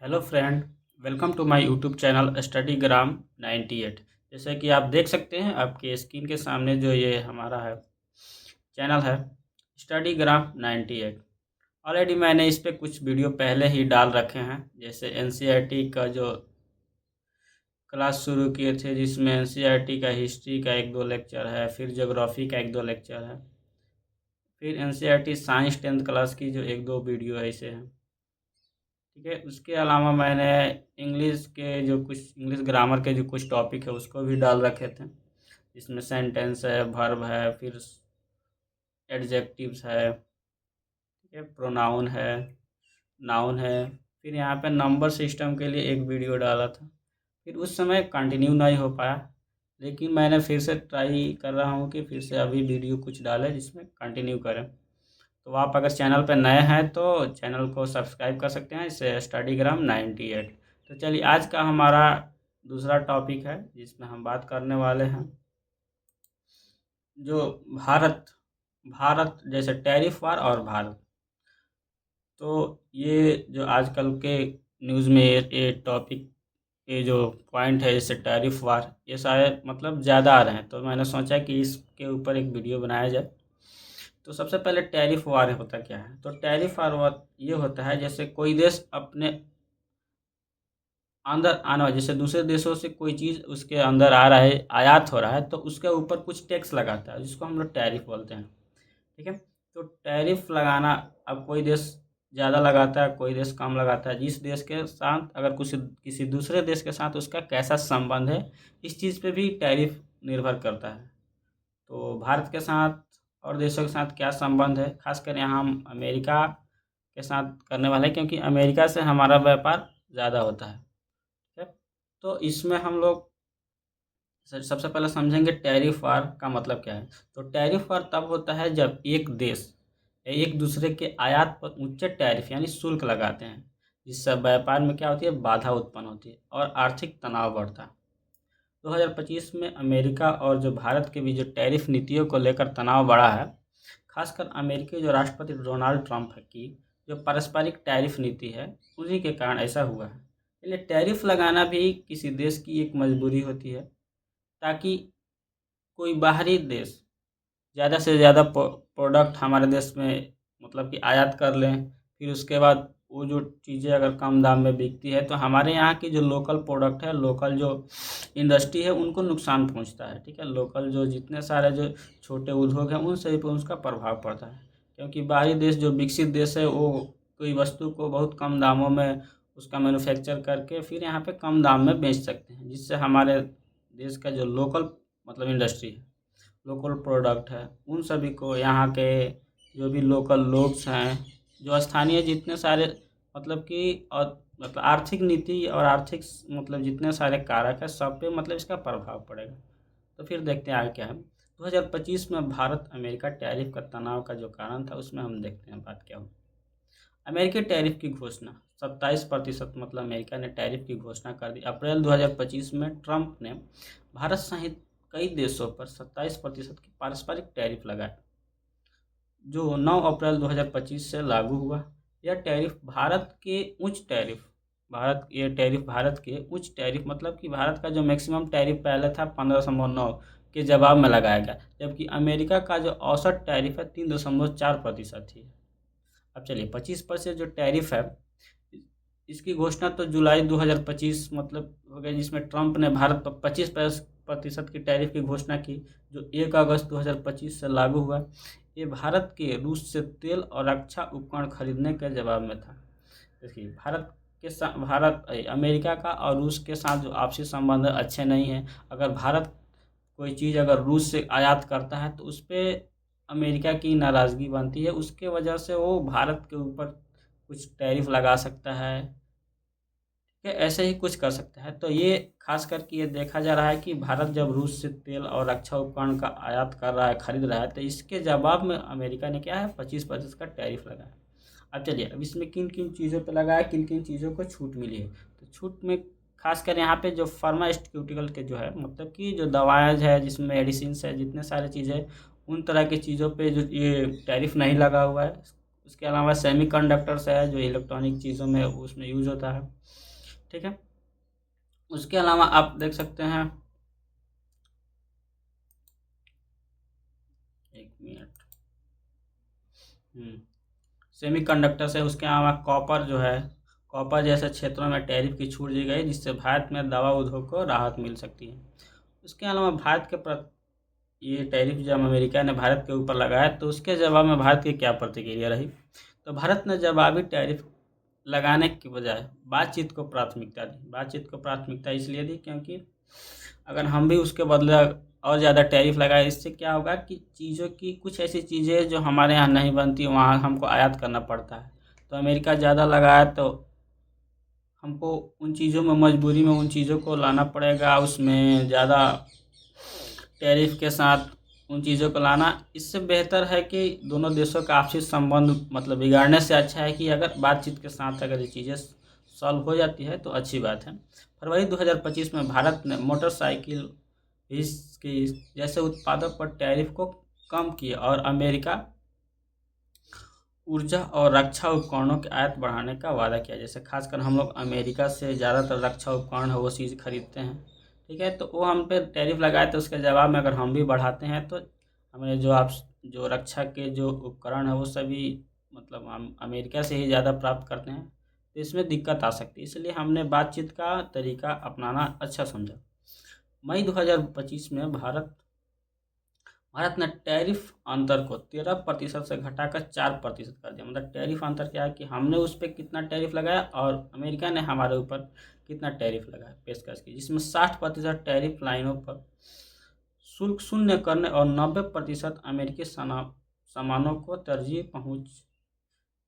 Hello friend. Welcome to my YouTube channel Studygram 98। जैसे कि आप देख सकते हैं आपके स्क्रीन के सामने जो ये हमारा है चैनल है स्टडीग्राम 98। ऑलरेडी मैंने इस पे कुछ वीडियो पहले ही डाल रखे हैं, जैसे एनसीईआरटी का जो क्लास शुरू किए थे, जिसमें एनसीईआरटी का हिस्ट्री का एक दो लेक्चर है, फिर ज्योग्राफी का एक दो लेक्चर है, फिर एनसीईआरटी साइंस 10th क्लास की जो एक दो वीडियो ऐसे हैं। ठीक है, उसके अलावा मैंने इंग्लिश के जो कुछ इंग्लिश ग्रामर के जो कुछ टॉपिक है उसको भी डाल रखे थे, जिसमें सेंटेंस है, वर्ब है, फिर एडजेक्टिव्स है, ठीक है, प्रोनाउन है, नाउन है। फिर यहाँ पे नंबर सिस्टम के लिए एक वीडियो डाला था, फिर उस समय कंटिन्यू नहीं हो पाया, लेकिन मैंने फिर से ट्राई कर रहा हूँ कि फिर से अभी वीडियो कुछ डालें जिसमें कंटिन्यू करें। तो आप अगर चैनल पर नए हैं तो चैनल को सब्सक्राइब कर सकते हैं, इसे स्टडीग्राम 98। तो चलिए, आज का हमारा दूसरा टॉपिक है जिसमें हम बात करने वाले हैं जो भारत भारत जैसे टैरिफ वार और भारत। तो ये जो आजकल के न्यूज़ में ये टॉपिक के जो पॉइंट है, जैसे टैरिफ वार, ये सारे मतलब ज़्यादा आ रहे हैं, तो मैंने सोचा कि इसके ऊपर एक वीडियो बनाया जाए। तो सबसे पहले टैरिफ वार होता क्या है? तो टैरिफ वार ये होता है, जैसे कोई देश अपने अंदर आने वाला, जैसे दूसरे देशों से कोई चीज़ उसके अंदर आ रहा है, आयात हो रहा है, तो उसके ऊपर कुछ टैक्स लगाता है, जिसको हम लोग टैरिफ बोलते हैं। ठीक है, तो टैरिफ लगाना, अब कोई देश ज़्यादा लगाता है, कोई देश कम लगाता है। जिस देश के साथ अगर कुछ किसी दूसरे देश के साथ उसका कैसा संबंध है, इस चीज़ पे भी टैरिफ निर्भर करता है। तो भारत के साथ और देशों के साथ क्या संबंध है, खासकर यहाँ हम अमेरिका के साथ करने वाले हैं, क्योंकि अमेरिका से हमारा व्यापार ज़्यादा होता है। ठीक है, तो इसमें हम लोग सबसे पहले समझेंगे टैरिफ वार का मतलब क्या है। तो टैरिफ वार तब होता है जब एक देश एक दूसरे के आयात पर उच्च टैरिफ यानी शुल्क लगाते हैं, जिससे व्यापार में क्या होती है, बाधा उत्पन्न होती है और आर्थिक तनाव बढ़ता है। 2025 में अमेरिका और जो भारत के बीच जो टैरिफ नीतियों को लेकर तनाव बढ़ा है, खासकर अमेरिकी जो राष्ट्रपति डोनाल्ड ट्रंप की जो पारस्परिक टैरिफ नीति है, उन्हीं के कारण ऐसा हुआ है। इसलिए टैरिफ लगाना भी किसी देश की एक मजबूरी होती है, ताकि कोई बाहरी देश ज़्यादा से ज़्यादा प्रोडक्ट हमारे देश में मतलब कि आयात कर लें। फिर उसके बाद वो जो चीज़ें अगर कम दाम में बिकती है, तो हमारे यहाँ की जो लोकल प्रोडक्ट है, लोकल जो इंडस्ट्री है, उनको नुकसान पहुँचता है। ठीक है, लोकल जो जितने सारे जो छोटे उद्योग हैं, उन सभी पर उसका प्रभाव पड़ता है, क्योंकि बाहरी देश जो विकसित देश है, वो कोई वस्तु को बहुत कम दामों में उसका मैन्युफैक्चर करके फिर यहाँ पे कम दाम में बेच सकते हैं, जिससे हमारे देश का जो लोकल मतलब इंडस्ट्री है, लोकल प्रोडक्ट है, उन सभी को यहाँ के जो भी लोकल लोग हैं, जो स्थानीय जितने सारे मतलब कि और मतलब आर्थिक नीति और आर्थिक मतलब जितने सारे कारक हैं, सब पे मतलब इसका प्रभाव पड़ेगा। तो फिर देखते हैं आगे क्या है। 2025 में भारत अमेरिका टैरिफ का तनाव का जो कारण था, उसमें हम देखते हैं बात क्या हुई। अमेरिकी टैरिफ की घोषणा 27% मतलब अमेरिका ने टैरिफ की घोषणा कर दी। अप्रैल 2025 में ट्रंप ने भारत सहित कई देशों पर 27% की पारस्परिक टैरिफ लगाए, जो 9 अप्रैल 2025 से लागू हुआ। यह टैरिफ भारत के उच्च टैरिफ भारत के उच्च टैरिफ मतलब कि भारत का जो मैक्सिमम टैरिफ पहले था 15.9 के जवाब में लगाया गया, जबकि अमेरिका का जो औसत टैरिफ है 3.4% थी। अब चलिए, 25% जो टैरिफ है, इसकी घोषणा तो जुलाई 2025 मतलब हो गया, जिसमें ट्रंप ने भारत पर 25% की टैरिफ की घोषणा की, जो 1 अगस्त 2025 से लागू हुआ। ये भारत के रूस से तेल और रक्षा उपकरण खरीदने के जवाब में था। देखिए, अमेरिका का और रूस के साथ जो आपसी संबंध अच्छे नहीं हैं। अगर भारत कोई चीज़ अगर रूस से आयात करता है, तो उस पे अमेरिका की नाराज़गी बनती है, उसके वजह से वो भारत के ऊपर कुछ टैरिफ लगा सकता है, या ऐसे ही कुछ कर सकता है। तो ये खास करके ये देखा जा रहा है कि भारत जब रूस से तेल और रक्षा उपकरण का आयात कर रहा है, खरीद रहा है, तो इसके जवाब में अमेरिका ने क्या है, 25% का टैरिफ लगाया। अब चलिए, अब इसमें किन किन चीज़ों पे लगाया, किन किन चीज़ों को छूट मिली है। तो छूट में खासकर यहाँ पे जो फार्मास्यूटिकल के जो है, मतलब कि जो दवाएं है, जिसमें मेडिसिन है, जितने सारे चीज़ें, उन तरह की चीज़ों पे जो ये टैरिफ नहीं लगा हुआ है। उसके अलावा सेमीकंडक्टर्स है जो इलेक्ट्रॉनिक चीज़ों में उसमें यूज होता है। ठीक है, उसके अलावा आप देख सकते हैं, एक मिनट, सेमीकंडक्टर्स है, उसके अलावा कॉपर जो है, कॉपर जैसे क्षेत्रों में टैरिफ की छूट दी गई जिससे भारत में दवा उद्योग को राहत मिल सकती है। उसके अलावा भारत के ये टैरिफ जब अमेरिका ने भारत के ऊपर लगाया तो उसके जवाब में भारत की क्या प्रतिक्रिया रही? तो भारत ने जवाबी टैरिफ लगाने की बजाय बातचीत को प्राथमिकता दी। बातचीत को प्राथमिकता इसलिए दी क्योंकि अगर हम भी उसके बदले और ज़्यादा टैरिफ लगाए, इससे क्या होगा कि चीज़ों की कुछ ऐसी चीज़ें जो हमारे यहाँ नहीं बनती वहाँ हमको आयात करना पड़ता है। तो अमेरिका ज़्यादा लगाया तो हमको उन चीज़ों में मजबूरी में उन चीज़ों को लाना पड़ेगा, उसमें ज़्यादा टैरिफ के साथ उन चीज़ों को लाना। इससे बेहतर है कि दोनों देशों का आपसी संबंध मतलब बिगाड़ने से अच्छा है कि अगर बातचीत के साथ अगर ये चीज़ें सॉल्व हो जाती है तो अच्छी बात है। फरवरी 2025 में भारत ने मोटरसाइकिल इसकी जैसे उत्पादों पर टैरिफ को कम किया और अमेरिका ऊर्जा और रक्षा उपकरणों के आयात बढ़ाने का वादा किया। जैसे खासकर हम लोग अमेरिका से ज़्यादातर रक्षा उपकरण है वो चीज़ खरीदते हैं। ठीक है, तो वो हम पे टैरिफ लगाए तो उसके जवाब में अगर हम भी बढ़ाते हैं तो हमें जो रक्षा के जो उपकरण है वो सभी मतलब हम अमेरिका से ही ज़्यादा प्राप्त करते हैं, तो इसमें दिक्कत आ सकती है। इसलिए हमने बातचीत का तरीका अपनाना अच्छा समझा। मई 2025 में भारत ने टैरिफ अंतर को 13% से घटाकर 4% कर दिया। मतलब टैरिफ अंतर क्या है कि हमने उस पर कितना टैरिफ लगाया और अमेरिका ने हमारे ऊपर कितना टैरिफ लगाया पेशकश की, जिसमें 60% टैरिफ लाइनों पर शुल्क शून्य करने और 90% अमेरिकी सामानों को तरजीह पहुंच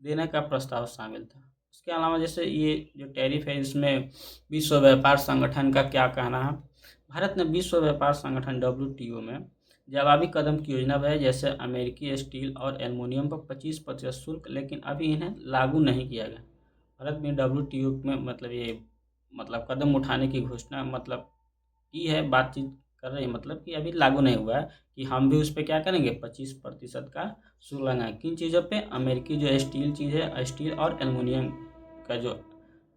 देने का प्रस्ताव शामिल था। इसके अलावा जैसे ये जो टैरिफ है इसमें विश्व व्यापार संगठन का क्या कहना है? भारत ने विश्व व्यापार संगठन WTO में जवाबी कदम की योजना बनाई, जैसे अमेरिकी स्टील और एल्युमिनियम पर 25% शुल्क, लेकिन अभी इन्हें लागू नहीं किया गया। भारत में WTO में मतलब ये मतलब कदम उठाने की घोषणा मतलब की है, बातचीत कर रही है, मतलब कि अभी लागू नहीं हुआ है कि हम भी उस पे क्या करेंगे 25% का शुल्क लगाएं। किन चीज़ों पे? अमेरिकी जो स्टील चीज़ है, स्टील और एल्युमिनियम का जो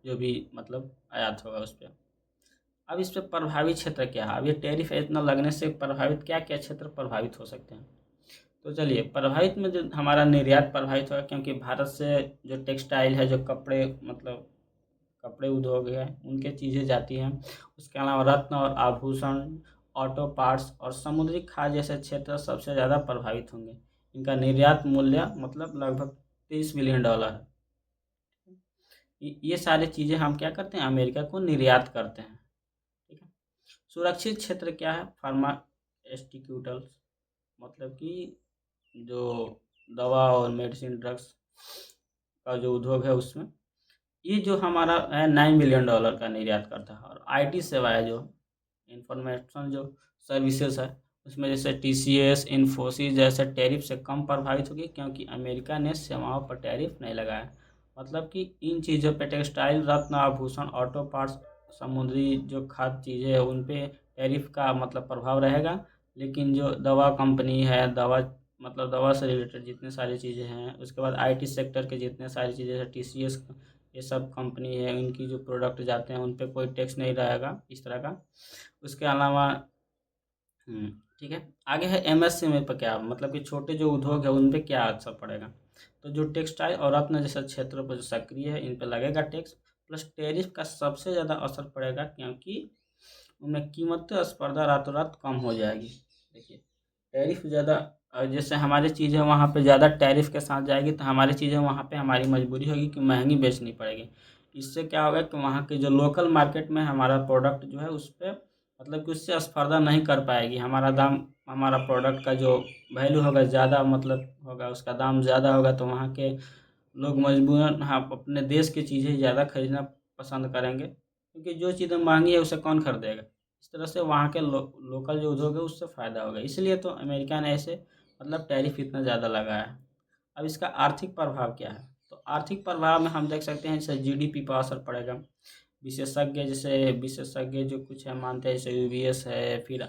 जो भी मतलब आयात होगा उस पर। अब इस पे प्रभावी क्षेत्र क्या है? अब ये टैरिफ इतना लगने से प्रभावित क्या क्या क्षेत्र प्रभावित हो सकते हैं? तो चलिए, प्रभावित में जो हमारा निर्यात प्रभावित होगा, क्योंकि भारत से जो टेक्सटाइल है, जो कपड़े मतलब कपड़े उद्योग है उनके चीज़ें जाती हैं। उसके अलावा रत्न और आभूषण, ऑटो पार्ट्स और समुद्री खाद्य जैसे क्षेत्र सबसे ज़्यादा प्रभावित होंगे। इनका निर्यात मूल्य मतलब लगभग $23 बिलियन है। ये सारी चीज़ें हम क्या करते हैं? अमेरिका को निर्यात करते हैं। ठीक है, सुरक्षित क्षेत्र क्या है? फार्मास्यूटिकल्स, मतलब कि जो दवा और मेडिसिन ड्रग्स का जो उद्योग है उसमें ये जो हमारा है $9 बिलियन का निर्यात करता है। और आईटी सेवाएं जो इंफॉर्मेशन जो सर्विसेज है उसमें जैसे TCS, इन्फोसिस जैसे टैरिफ से कम प्रभावित होगी, क्योंकि अमेरिका ने सेवाओं पर टैरिफ नहीं लगाया। मतलब कि इन चीज़ों पे टेक्सटाइल, रत्न आभूषण, ऑटो पार्ट्स, समुद्री जो खाद्य चीज़ें हैं उन पे टैरिफ का मतलब प्रभाव रहेगा। लेकिन जो दवा कंपनी है, दवा मतलब दवा से रिलेटेड जितनी सारी चीज़ें हैं, उसके बाद आईटी सेक्टर के जितने सारी चीज़ें हैं, TCS ये सब कंपनी है, इनकी जो प्रोडक्ट जाते हैं उन पे कोई टैक्स नहीं रहेगा इस तरह का। उसके अलावा ठीक है, आगे है MSME पर क्या मतलब कि छोटे जो उद्योग है उन पे क्या असर पड़ेगा? तो जो टेक्सटाइल और रत्न जैसे क्षेत्रों पर जो सक्रिय है इन पे लगेगा टैक्स, प्लस टैरिफ का सबसे ज़्यादा असर पड़ेगा क्योंकि उनमें कीमत स्पर्धा रातों रात कम हो जाएगी। देखिए, टैरिफ ज़्यादा जैसे हमारी चीज़ें वहाँ पे ज़्यादा टैरिफ के साथ जाएगी तो हमारी चीज़ें वहाँ पे हमारी मजबूरी होगी कि महंगी बेचनी पड़ेगी। इससे क्या होगा कि वहाँ के जो लोकल मार्केट में हमारा प्रोडक्ट जो है उस पे मतलब कि उससे स्पर्धा नहीं कर पाएगी। हमारा दाम हमारा प्रोडक्ट का जो वैल्यू होगा ज़्यादा मतलब होगा, उसका दाम ज़्यादा होगा तो वहाँ के लोग मजबूरन हाँ अपने देश की चीज़ें ज़्यादा खरीदना पसंद करेंगे, क्योंकि जो चीज़ें महंगी है उसे कौन खरीदेगा। इस तरह से वहाँ के लोकल जो उद्योग है उससे फ़ायदा होगा, इसलिए तो अमेरिका ने ऐसे मतलब टैरिफ इतना ज़्यादा लगाया है। अब इसका आर्थिक प्रभाव क्या है? तो आर्थिक प्रभाव में हम देख सकते हैं जैसे GDP पर असर पड़ेगा। विशेषज्ञ जो कुछ है मानते हैं, जैसे UBS है, फिर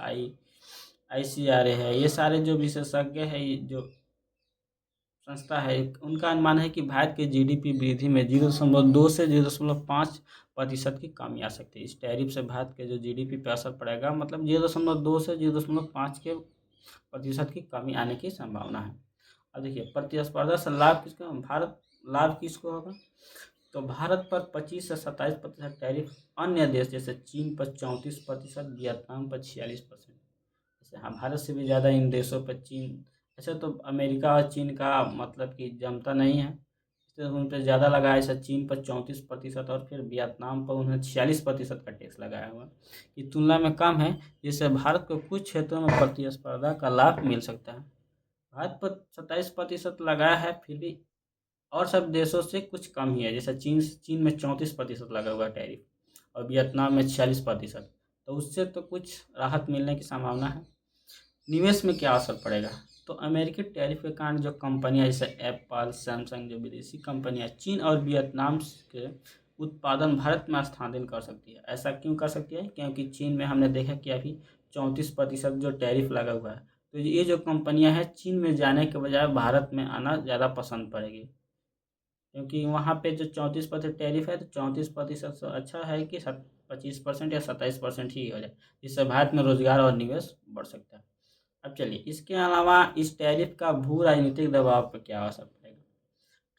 ICRA है, ये सारे जो विशेषज्ञ है, ये जो संस्था है, उनका अनुमान है कि भारत के जीडीपी वृद्धि में 0.2 से 0.5% की कमी आ सकती है। इस टैरिफ से भारत के जो जीडीपी पे असर पड़ेगा, मतलब 0.2 से 0.5 के प्रतिशत की कमी आने की संभावना है। अब देखिए, प्रतिस्पर्धा से लाभ किसको, भारत लाभ किसको होगा, तो भारत पर 25 से 27% टैरिफ अन्य देश जैसे चीन पर 34%, वियतनाम पर 46%। जैसे हाँ, भारत से भी ज़्यादा इन देशों पर चीन, ऐसे तो अमेरिका और चीन का मतलब कि जमता नहीं है, इसलिए उन पर ज़्यादा लगा है। ऐसा चीन पर 34% और फिर वियतनाम पर उन्हें 46% का टैक्स लगाया हुआ की तुलना में कम है, जिससे भारत को कुछ क्षेत्रों में प्रतिस्पर्धा का लाभ मिल सकता है। भारत पर 27% लगाया है, फिर भी और सब देशों से कुछ कम ही है। जैसे चीन में 34% लगा हुआ है टैरिफ और वियतनाम में 46%, तो उससे तो कुछ राहत मिलने की संभावना है। निवेश में क्या असर पड़ेगा, तो अमेरिकी टैरिफ के कारण जो कंपनियां जैसे एप्पल, सैमसंग, जो विदेशी कंपनियां चीन और वियतनाम के उत्पादन भारत में स्थानांतरित कर सकती है। ऐसा क्यों कर सकती है, क्योंकि चीन में हमने देखा कि अभी 34% जो टैरिफ लगा हुआ है, तो ये जो कंपनियां हैं चीन में जाने के बजाय भारत में आना ज़्यादा पसंद पड़ेगी, क्योंकि वहाँ पे जो 34% टैरिफ है, तो 34% से अच्छा है कि 25% या 27% ही हो जाए, जिससे भारत में रोजगार और निवेश बढ़ सकता है। अब चलिए, इसके अलावा इस टैरिफ का भू राजनीतिक दबाव पर क्या असर पड़ेगा।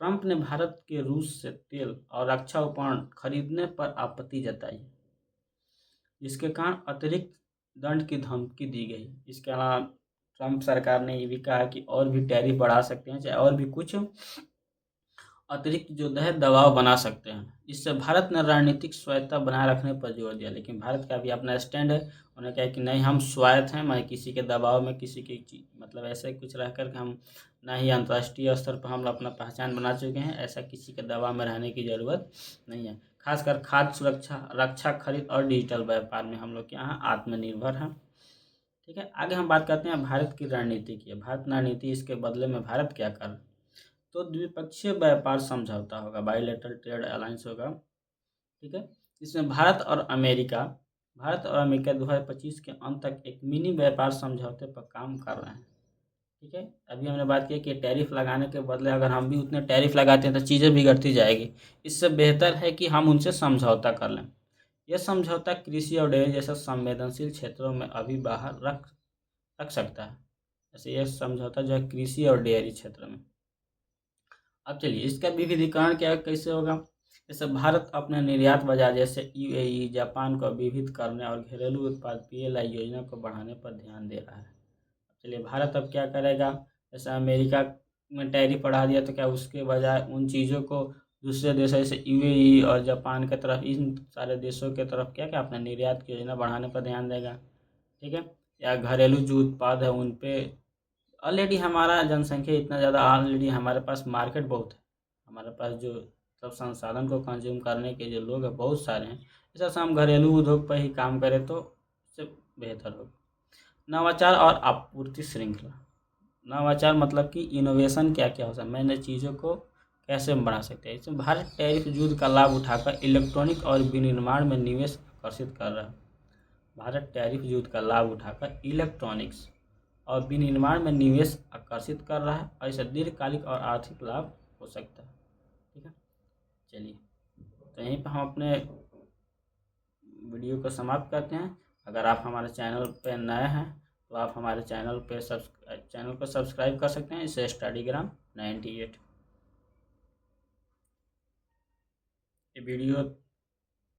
ट्रंप ने भारत के रूस से तेल और रक्षा उपकरण खरीदने पर आपत्ति जताई, जिसके कारण अतिरिक्त दंड की धमकी दी गई। इसके अलावा ट्रंप सरकार ने ये भी कहा कि और भी टैरिफ बढ़ा सकते हैं, चाहे और भी कुछ अतिरिक्त जो है दबाव बना सकते हैं। इससे भारत ने रणनीतिक स्वायत्ता बनाए रखने पर जोर दिया, लेकिन भारत का भी अपना स्टैंड है। उन्होंने कहा कि नहीं, हम स्वायत्त हैं, मैं किसी के दबाव में, किसी की मतलब ऐसे कुछ रह कर के हम ना ही अंतर्राष्ट्रीय स्तर पर हम अपना पहचान बना चुके हैं, ऐसा किसी के दबाव में रहने की ज़रूरत नहीं है। खासकर खाद्य सुरक्षा, रक्षा खरीद और डिजिटल व्यापार में हम लोग यहाँ आत्मनिर्भर हैं। ठीक है, आगे हम बात करते हैं भारत की रणनीति की। भारत रणनीति, इसके बदले में भारत क्या कर, तो द्विपक्षीय व्यापार समझौता होगा, बायलैटरल ट्रेड अलायंस होगा। ठीक है, इसमें भारत और अमेरिका 2025 के अंत तक एक मिनी व्यापार समझौते पर काम कर रहे हैं। ठीक है, अभी हमने बात की कि टैरिफ लगाने के बदले अगर हम भी उतने टैरिफ लगाते हैं तो चीज़ें बिगड़ती जाएगी। इससे बेहतर है कि हम उनसे समझौता कर लें। यह समझौता कृषि और डेयरी जैसे संवेदनशील क्षेत्रों में अभी बाहर रख रख सकता है। जैसे यह समझौता जो है कृषि और डेयरी क्षेत्र में। अब चलिए, इसका विविधीकरण क्या कैसे होगा। जैसे भारत अपने निर्यात बाजार जैसे यूएई, जापान को विविध करने और घरेलू उत्पाद पीएलआई योजना को बढ़ाने पर ध्यान दे रहा है। चलिए, भारत अब क्या करेगा, जैसे अमेरिका में टैरिफ बढ़ा दिया, तो क्या उसके बजाय उन चीज़ों को दूसरे देशों जैसे यूएई और जापान की तरफ, इन सारे देशों के तरफ क्या क्या अपने निर्यात की योजना बढ़ाने पर ध्यान देगा। ठीक है, या घरेलू जो उत्पाद है उन पे, ऑलरेडी हमारा जनसंख्या इतना ज़्यादा, ऑलरेडी हमारे पास मार्केट बहुत है, हमारे पास जो सब संसाधन को कंज्यूम करने के जो लोग हैं बहुत सारे हैं। इस तरह से हम घरेलू उद्योग पर ही काम करें तो इससे बेहतर होगा। नवाचार और आपूर्ति श्रृंखला। नवाचार मतलब कि इनोवेशन क्या क्या हो सकता है, नई नई चीज़ों को कैसे हम बढ़ा सकते हैं। इसमें भारत टैरिफ युद्ध का लाभ उठाकर इलेक्ट्रॉनिक और विनिर्माण में निवेश आकर्षित कर रहा है। भारत टैरिफ युद्ध का लाभ उठाकर इलेक्ट्रॉनिक्स और विनिर्माण में निवेश आकर्षित कर रहा है, और इससे दीर्घकालिक और आर्थिक लाभ हो सकता है। ठीक है, चलिए, तो यहीं पर हम अपने वीडियो को समाप्त करते हैं। अगर आप हमारे चैनल पर नए हैं तो आप हमारे चैनल को सब्सक्राइब कर सकते हैं। इसे स्टडीग्राम 98 ये वीडियो